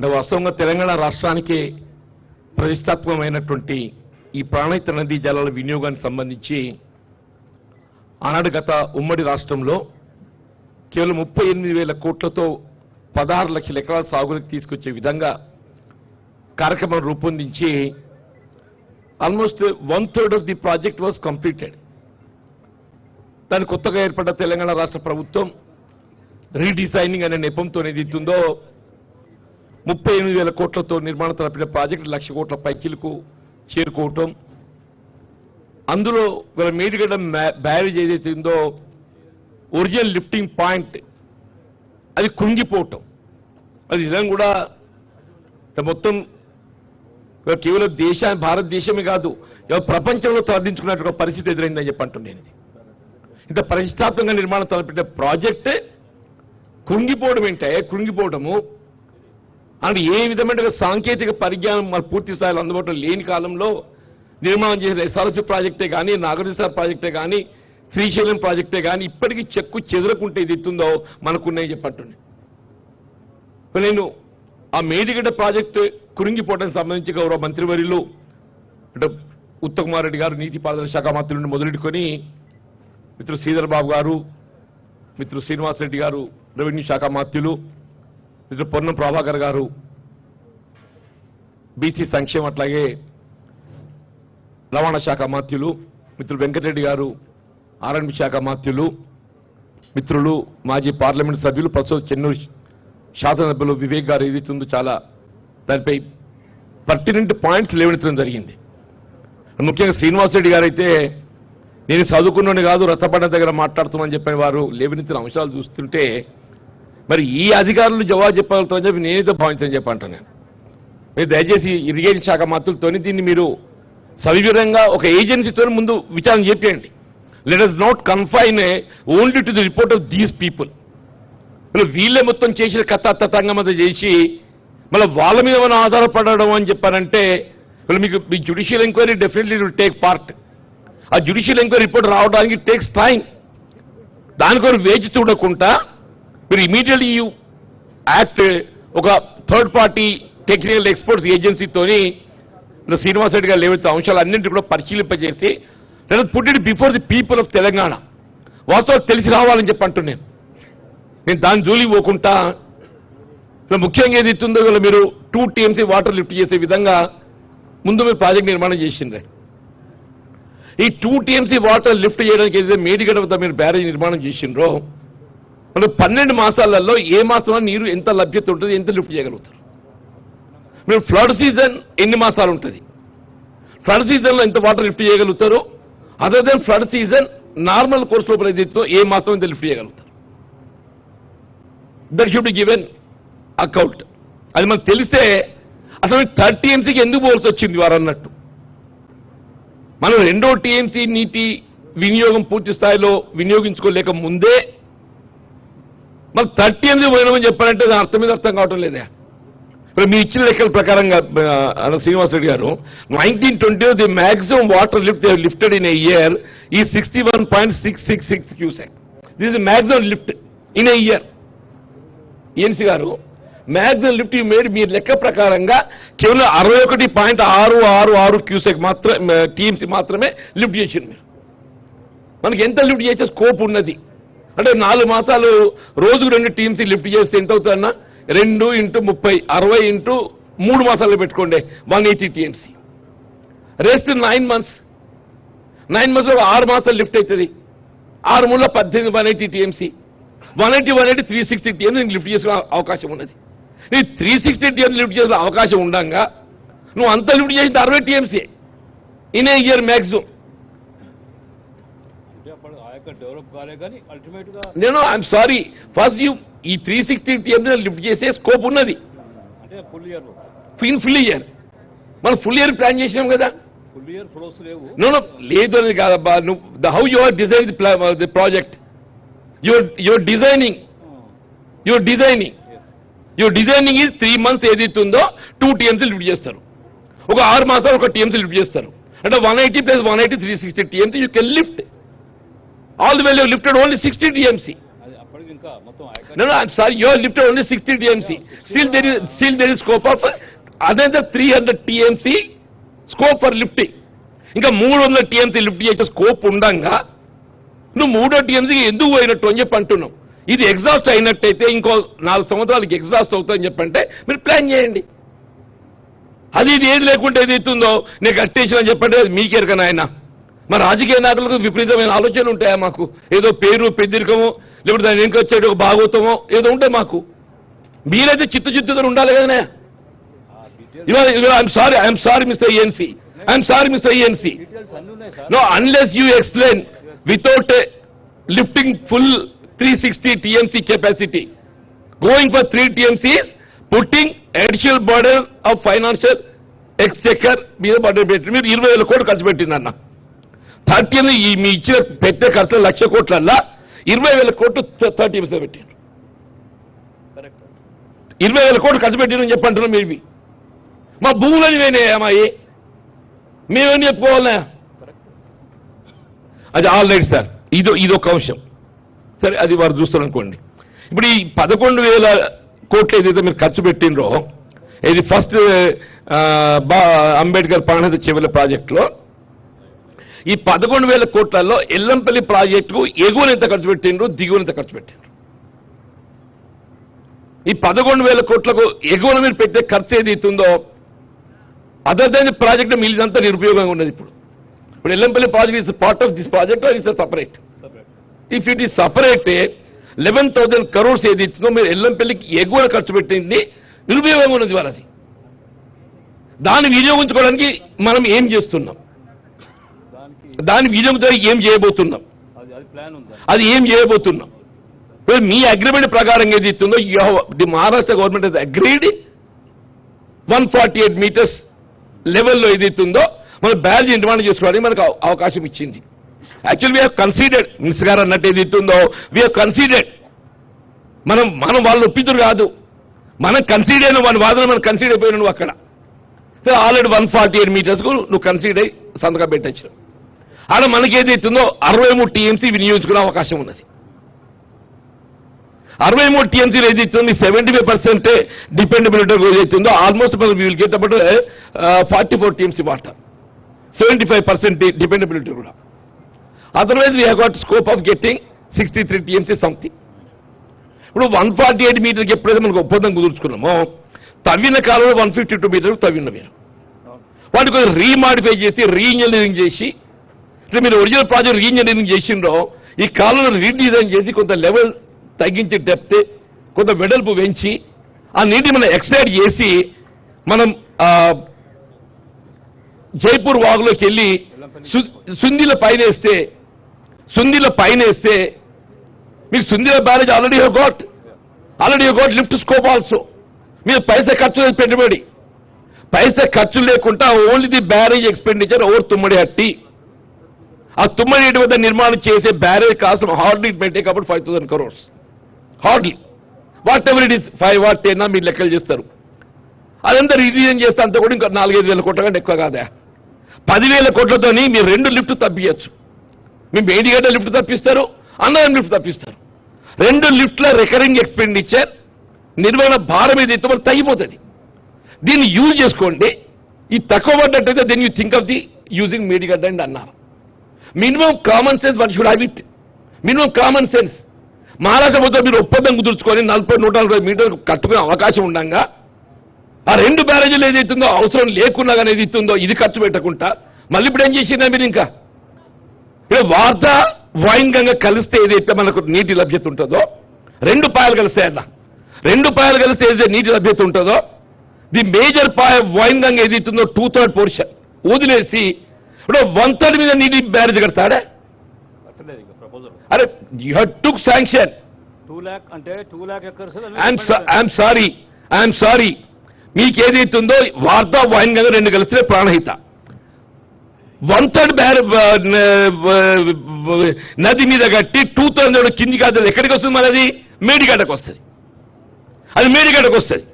వాస్తవంగా తెలంగాణ రాష్ట్రానికి ప్రతిష్టాత్మకమైనటువంటి ఈ ప్రాణహిత నదీ జలాల వినియోగానికి సంబంధించి ఆనాడు గత ఉమ్మడి రాష్ట్రంలో కేవలం 38,000 కోట్లతో 16 లక్షల ఎకరాల సాగులకు తీసుకొచ్చే విధంగా కార్యక్రమం రూపొందించి almost 1/3 of the project was completed. దాని కొత్తగా ఏర్పడ్డ తెలంగాణ రాష్ట్ర ప్రభుత్వం రీడిజైనింగ్ అనే నెపంతో ఏదైతుందో 38,000 కోట్లతో నిర్మాణం తలపిన ప్రాజెక్టు 1,00,000 కోట్ల పైచిలకు చేరుకోవటం, అందులో మేడిగడ్డ బ్యారేజ్ ఏదైతే ఉందో ఒరిజినల్ లిఫ్టింగ్ పాయింట్ అది కుంగిపోవటం, అది నిజంగా కూడా మొత్తం కేవలం భారతదేశమే కాదు ప్రపంచంలో తరలించుకున్నట్టు పరిస్థితి ఎదురైందని చెప్పి అంటున్నాను. ఇంత ప్రతిష్టాత్మకంగా నిర్మాణం తలపెట్టిన ప్రాజెక్ట్ కుంగిపోవడం ఏంటే, కుంగిపోవడము అంటే ఏ విధమైన సాంకేతిక పరిజ్ఞానం మన పూర్తి స్థాయిలో అందుబాటులో లేని కాలంలో నిర్మాణం చేసిన ఎస్ఆర్ఎఫ్ ప్రాజెక్టే కానీ, నాగార్జున ప్రాజెక్టే కానీ, శ్రీశైలం ప్రాజెక్టే కానీ ఇప్పటికీ చెక్కు చెదరకుంటే ఇది ఎత్తుందో మనకున్నాయి చెప్పండి. నేను ఆ మేడిగడ్డ ప్రాజెక్టు కురింగిపోవడానికి సంబంధించి గౌరవ మంత్రివర్యులు అంటే ఉత్తమ్ కుమార్ రెడ్డి గారు నీటి పారుదల శాఖ మంత్రి నుండి మొదలెట్టుకొని మిత్రులు శ్రీధర్ బాబు గారు, మిత్రులు శ్రీనివాస్ రెడ్డి గారు రెవెన్యూ శాఖ మంత్రులు, మిత్రులు పొన్నం ప్రభాకర్ గారు బీసీ సంక్షేమం, అట్లాగే రవాణా శాఖ మంత్రులు, మిత్రులు వెంకటరెడ్డి గారు ఆర్ఎండ్బి శాఖ మంత్రులు, మిత్రులు మాజీ పార్లమెంట్ సభ్యులు ప్రస్తుతం చెన్నూరు శాసనసభ్యులు వివేక్ గారు ఏదైతుందో చాలా దానిపై పర్టినెంట్ పాయింట్స్ లేవనెత్తడం జరిగింది. ముఖ్యంగా శ్రీనివాసరెడ్డి గారు అయితే నేను చదువుకున్నోని కాదు రథపడ్డ దగ్గర మాట్లాడుతున్నామని చెప్పిన వారు లేవనెత్తిన అంశాలు చూస్తుంటే మరి ఈ అధికారులు జవాబు చెప్పగలుగుతామని చెప్పి నేనైతే భావించని చెప్పి అంటాను. మీరు దయచేసి ఇరిగేషన్ శాఖ మంత్రులతోని దీన్ని మీరు సవివరంగా ఒక ఏజెన్సీతో ముందు విచారణ చేయండి. Let us not confine only to the report of these people. వీళ్ళే మొత్తం చేసిన కథాతంగమంతా చేసి మళ్ళీ వాళ్ళ మీద మనం ఆధారపడడం అని చెప్పారంటే మీకు మీ judicial enquiry definitely will take part. ఆ జ్యుడిషియల్ ఎంక్వైరీ రిపోర్ట్ రావడానికి టేక్స్ టైం. దానికోసం వేచి చూడకుండా మీరు ఇమీడియట్లీ యూ యాక్ట్ ఒక థర్డ్ పార్టీ టెక్నికల్ ఎక్స్పర్ట్స్ ఏజెన్సీతోని శ్రీనివాసరెడ్డి గారు లేవైతే అంశాలు అన్నింటి కూడా పరిశీలింపజేసి put it before the people of Telangana వాస్తవం తెలిసి రావాలని చెప్పి అంటున్నాను. నేను దాని జోలికి పోకుండా ముఖ్యంగా ఏది ఇస్తుందో మీరు 2 TMC వాటర్ లిఫ్ట్ చేసే విధంగా ముందు మీరు ప్రాజెక్ట్ నిర్మాణం చేసిండ్రే. ఈ 2 TMC వాటర్ లిఫ్ట్ చేయడానికి ఏదైతే మేడిగడ్డ వద్ద మీరు బ్యారేజ్ నిర్మాణం చేసిండ్రో మనం 12 మాసాలలో ఏ మాసంలో నీరు ఎంత లభ్యత ఉంటుంది, ఎంత లిఫ్ట్ చేయగలుగుతారు? మీరు ఫ్లడ్ సీజన్ ఎన్ని మాసాలు ఉంటుంది, ఫ్లడ్ సీజన్లో ఎంత వాటర్ లిఫ్ట్ చేయగలుగుతారు, other than flood season normal course లోపల ఏదైతే ఏ మాసం ఎంత లిఫ్ట్ చేయగలుగుతారు? That should be given account. అది మనకు తెలిస్తే అసలు 30 TMCకి ఎందుకు పోవాల్సి వచ్చింది వారు అన్నట్టు. మనం 2వ TMC నీటి వినియోగం పూర్తి స్థాయిలో వినియోగించుకోలేక ముందే మనం 30 TMC పోయినామని చెప్పారంటే దాని అర్థం మీద అర్థం కావటం లేదా? ఇప్పుడు మీ ఇచ్చిన లెక్కల ప్రకారంగా శ్రీనివాసరెడ్డి గారు 1920 the maximum water lifted in a year ఈ 61.666 cusec. This is maximum lift in a year. ENC గారు మ్యాక్సిమం లిఫ్ట్ మేడ్ మీ లెక్క ప్రకారంగా కేవలం 61.666 క్యూసెక్ మాత్రమే టీఎంసీ మాత్రమే లిఫ్ట్ చేసింది. మీరు మనకి ఎంత లిఫ్ట్ చేసే స్కోప్ ఉన్నది అంటే 4 మాసాలు రోజుకు 2 TMC లిఫ్ట్ చేస్తే ఎంత అవుతుందన్నా 2 × 30 60 × 3 మాసాలు పెట్టుకోండి 180 TMC. రెస్ట్ 9 months 6 మాసాలు లిఫ్ట్ అవుతుంది. 6 మూల 18 180 TMC 180 360 TMC లిఫ్ట్ చేసుకునే అవకాశం ఉన్నది. నీ 360 TMC లిఫ్ట్ చేసే అవకాశం ఉండగా నువ్వు అంత లిఫ్ట్ చేసింది 60 TMC in a year maximum. నేను ఐఎమ్ సారీ ఫస్ట్ ఈ 360 TMC లిఫ్ట్ చేసే స్కోప్ ఉన్నది ఫుల్ ఇయర్. మనం ఫుల్ ఇయర్ ప్లాన్ చేసినాం కదా. నో లేదు అని కాదబ్బా. నువ్వు how you are design the project your designing is 3 months ఏదైతుందో 2 TMC లిఫ్ట్ చేస్తారు. ఒక 6 మాసాలు 1 TMC లిఫ్ట్ చేస్తారు. అంటే 180 + 180 360 TMC you can lift. All the way lifted only 60 TMC. ఇంకా మొత్తం No, I'm sorry, you have lifted only 60 TMC. Still there is scope of another 300 TMC scope for lifting. ఇంకా 300 TMC lift చేసే scope ఉండంగా నువ్వు 300 TMC ఎందుకు పోయినట్టు అని చెప్పి అంటున్నావు. ఇది ఎగ్జాస్ట్ అయినట్టయితే ఇంకో 4 సంవత్సరాలకి ఎగ్జాస్ట్ అవుతుందని చెప్పంటే మీరు ప్లాన్ చేయండి. అది ఇది ఏది లేకుంటే ఏది అవుతుందో నేను కట్టేసిన అని చెప్పంటే మీకేరకనా ఆయన. మా రాజకీయ నాయకులకు విపరీతమైన ఆలోచనలు ఉంటాయా మాకు? ఏదో పేరు పెద్దరికమో లేకపోతే దాని వెనుక వచ్చేటి ఒక భాగవతమో ఏదో ఉంటాయి మాకు. మీరైతే చిత్తశుద్ధితో ఉండాలి కదనే. I'm sorry mister ENC. No, unless you explain without lifting full 360 TMC capacity, going for 3 TMCs, putting additional burden of financial exchequer మీద బడ్జెట్ పెట్టి మీరు 20,000 కోట్లు ఖర్చు పెట్టిందన్న. 30 మీ ఇచ్చిన పెట్టే ఖర్చు 1,00,000 కోట్లల్లా 20,000 కోట్లు 30% పెట్టారు. 20,000 కోట్లు ఖర్చు పెట్టినని చెప్పంటున్నాం. మీరు మా భూములని వేనేమాయి మేమేం చెప్పుకోవాలన్నా? అది ఆల్ రైట్ సార్, ఇదొక అంశం. సరే, అది వారు చూస్తారనుకోండి. ఇప్పుడు ఈ 11,000 కోట్లు ఏదైతే మీరు ఖర్చు పెట్టినరో, ఇది ఫస్ట్ అంబేద్కర్ ప్రాణహిత చెవుల ప్రాజెక్టులో ఈ 11,000 కోట్లలో ఎల్లంపల్లి ప్రాజెక్టుకు ఎగువన ఎంత ఖర్చు పెట్టినరు, దిగువన ఎంత ఖర్చు పెట్టినరు? ఈ 11,000 కోట్లకు ఎగువన మీరు పెట్టే ఖర్చు ఏదైతుందో అదర్ దాన్ ప్రాజెక్ట్ మిగిలినంతా నిరుపయోగంగా ఉన్నది. ఇప్పుడు Yellampalli project is part of this project or is separate? If it is separate 11,000 crores ఏది ఇచ్చిందో మీరు ఎల్లంపల్లికి ఎగువన ఖర్చు పెట్టింది నిరుపయోగంగా ఉన్నది. వాళ్ళది దాన్ని వినియోగించుకోవడానికి మనం ఏం చేస్తున్నాం, దాన్ని వినియోగించడానికి ఏం చేయబోతున్నాం, అది ఏం చేయబోతున్నాం? మీ అగ్రిమెంట్ ప్రకారం ఏది ఇస్తుందో the Maharashtra government has agreed 148 meters లెవెల్లో ఏది ఇస్తుందో మన బ్యారేజ్ నిర్మాణం చేసుకోవడానికి మనకు అవకాశం ఇచ్చింది. Actual we have considered, minister గారు అన్నట్టు ఏది ఇస్తుందో వీ హ్యావ్ కన్సిడర్డ్. మనం వాళ్ళు ఒప్పించరు కాదు, మనం కన్సిడర్ అయిన వాడి వాదన మనం కన్సిడర్ అయిపోయినా నువ్వు అక్కడ ఆల్రెడీ 148 meters నువ్వు కన్సిడర్ అయి సంతకం పెట్టచ్చు. ఆడ మనకేది ఇస్తుందో 63 TMC వినియోగించుకునే అవకాశం ఉన్నది. 63 TMC ఏది ఇస్తుంది 75% డిపెండబిలిటీ ఏదైతుందో almost will get about 44 TMC water, 75% dependability కూడా. Otherwise we have got scope of getting 63 TMC something. ఇప్పుడు 148 meters ఎప్పుడైతే మనకు ఒప్పందం కుదుర్చుకున్నామో తవ్విన కాలంలో 152 meters తవ్విన మీరు వాటి కొంచెం రీమాడిఫై చేసి రీఇంజనీరింగ్ చేసి ఇట్లా మీరు ఒరిజినల్ ప్రాజెక్ట్ రీఇంజనీరింగ్ చేసిండ్రో ఈ కాలంలో రీడిజైన్ చేసి కొంత లెవెల్ తగ్గించి డెప్త్ కొంత వెడల్పు పెంచి ఆ నీటిని మనం ఎక్సైడ్ చేసి మనం జైపూర్ వాగులోకి వెళ్ళి సుందిల పైన వేస్తే మీకు Sundilla barrage already got lift scope also. మీరు పైసా ఖర్చు లేదు, పెట్టుబడి పైసా ఖర్చు లేకుండా only the barrage expenditure over Tummidi Hatti. ఆ తుమ్మడి హట్టి వద్ద నిర్మాణం చేసే barrage cost hardly it may take about 5,000 crores. Hardly whatever it is 5 or 10 మీరు లెక్కలు చేస్తారు. అదంతా రివిజన్ చేస్తే అంతా కూడా ఇంకా 4,000-5,000 కోట్ల కంటే ఎక్కువ కాదా? 10,000 కోట్లతోని మీరు 2 లిఫ్ట్ తప్పియచ్చు. మీ మేడిగడ్డ లిఫ్ట్ తప్పిస్తారు, అన్నవరం లిఫ్ట్ తప్పిస్తారు. 2 లిఫ్ట్ల రికరింగ్ ఎక్స్పెండిచర్ నిర్వహణ భారం ఏదైతే మనకు తగ్గిపోతుంది. దీన్ని యూజ్ చేసుకోండి. ఈ తక్కువ పడ్డట్టయితే then you think of the using Medigadda and అన్నారు. Minimum common sense one should have it. Minimum common sense. Maharashtra ప్రభుత్వం మీరు ఒప్పందం కుదుర్చుకొని 40-140 మీటర్లు కట్టుకునే అవకాశం ఉండగా ఆ 2 బ్యారేజీలు ఏదైతుందో అవసరం లేకున్నా కానీ ఏది ఇస్తుందో ఇది ఖర్చు పెట్టకుండా మళ్ళీ ఇప్పుడు ఏం చేసిందా మీరు? ఇంకా ఇప్పుడు వార్త వాయింగంగా కలిస్తే ఏదైతే మనకు నీటి లభ్యత ఉంటుందో 2 పాయలు కలిస్తే అలా 2 పాయలు కలిస్తే ఏదైతే నీటి లభ్యత ఉంటుందో ది మేజర్ పాయ వాయింగంగా ఏదైతుందో 2/3 పోర్షన్ వదిలేసి ఇప్పుడు 1/3 మీద నీటి బ్యారేజ్ కడతాడే? అరే you have took sanction 2 lakh అంటే 2 lakh acres. ఐఎమ్ సారీ మీకు ఏదైతుందో వార్తా వాయింగంగా 2 కలిస్తే ప్రాణహిత 1/3 నది మీద కట్టి 2/3 కింది కాదు ఎక్కడికి వస్తుంది? మరి అది మేడిగడ్డకు వస్తుంది.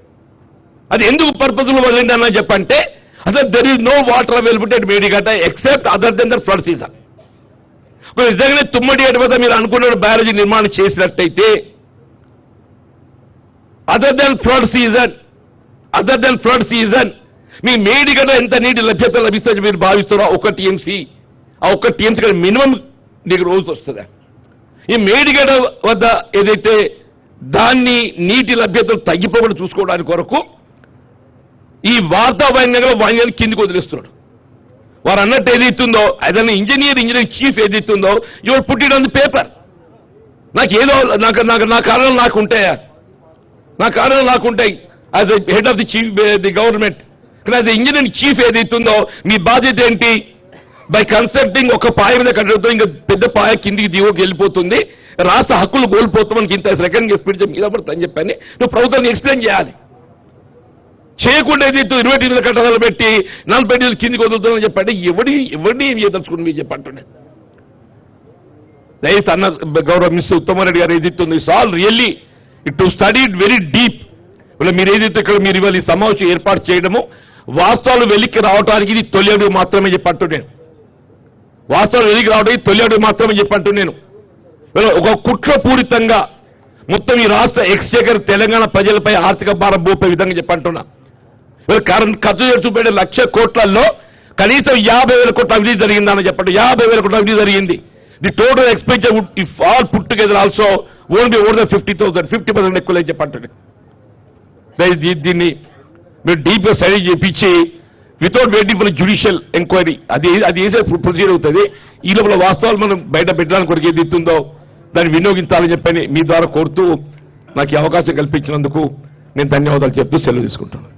అది ఎందుకు పర్పస్లో వదిలింది అన్న చెప్పంటే అసలు there is no water availability at Medigadda except other than the flood season. నిజంగానే తుమ్మడి అటు వద్ద మీరు అనుకున్న బ్యారేజీ నిర్మాణం చేసినట్టయితే అదర్ దెన్ ఫ్లడ్ సీజన్ మీ మేడిగడ్డ ఎంత నీటి లభ్యత లభిస్తుంది మీరు భావిస్తారో ఒక టీఎంసీ ఆ ఒక్క టీఎంసీ కంటే మినిమం నీకు రోజు వస్తుందా ఈ మేడిగడ్డ వద్ద ఏదైతే దాన్ని నీటి లభ్యతలు తగ్గిపోకుండా చూసుకోవడానికి కొరకు ఈ వాతావరణంగా కిందికి వదిలేస్తున్నాడు వారు అన్నట్టు ఏదైతుందో అదన్నా ఇంజనీరింగ్ చీఫ్ ఏదైతుందో your put it on the paper నాకేదో నా కారణాలు నాకు ఉంటాయా నా కారణాలు నాకుంటాయి as head of the chief the government కానీ అది ఇంజనీరింగ్ చీఫ్ ఏదైతుందో మీ బాధ్యత ఏంటి బై కన్సల్టింగ్ ఒక పాయ మీద కట్టడంతో ఇంకా పెద్ద పాయ కిందికి దిగువకి వెళ్ళిపోతుంది రాష్ట్ర హక్కులు కోల్పోతాం మనకి ఇంత సెకండ్ స్పీడ్ మీద పడుతుందని చెప్పని నువ్వు ప్రభుత్వాన్ని ఎక్స్ప్లెయిన్ చేయాలి చేయకుండా ఏదైతే 29 కట్టడాలు పెట్టి 40 కిందికి వదులుతామని చెప్పండి ఎవరిని ఏం చేయదలుచుకుని మీరు చెప్పంటున్నాను దయచేసి అన్న గౌరవ మినిస్టర్ ఉత్తమారెడ్డి గారు ఏదైతుంది it's all really it to study it very deep ఇలా మీరు ఏదైతే ఇక్కడ మీరు ఇవాళ ఈ సమావేశం ఏర్పాటు చేయడము వాస్తవాలు వెలికి రావడానికి ఇది తొలి అడుగు మాత్రమే చెప్పంటూ నేను వాస్తవాలు వెలికి రావడానికి తొలి అడుగు మాత్రమే చెప్పంటూ నేను ఒక కుట్రపూరితంగా మొత్తం ఈ రాష్ట్ర ఎక్స్చేకర్ తెలంగాణ ప్రజలపై ఆర్థిక భారం మోపే విధంగా చెప్పంటున్నా ఖర్చు చూపే 1,00,000 కోట్లలో కనీసం 50,000 కోట్ల అవినీతి జరిగిందని చెప్పండి 50,000 కోట్ల అవినీతి జరిగింది the total expenditure if all put together also only over the 50,000 50% ఎక్కువ చెప్పండి దీన్ని మీరు డీప్ గా స్టడీ చేయించి without waiting for judicial enquiry అది వేసే ప్రొసీజర్ అవుతుంది ఈ లోపల వాస్తవాలు మనం బయట పెట్టడానికి కొరకు ఏది ఇస్తుందో దాన్ని వినియోగించాలని చెప్పని మీ ద్వారా కోరుతూ నాకు ఈ అవకాశం కల్పించినందుకు నేను ధన్యవాదాలు చెప్తూ సెలవు తీసుకుంటాను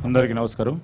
అందరికీ నమస్కారం.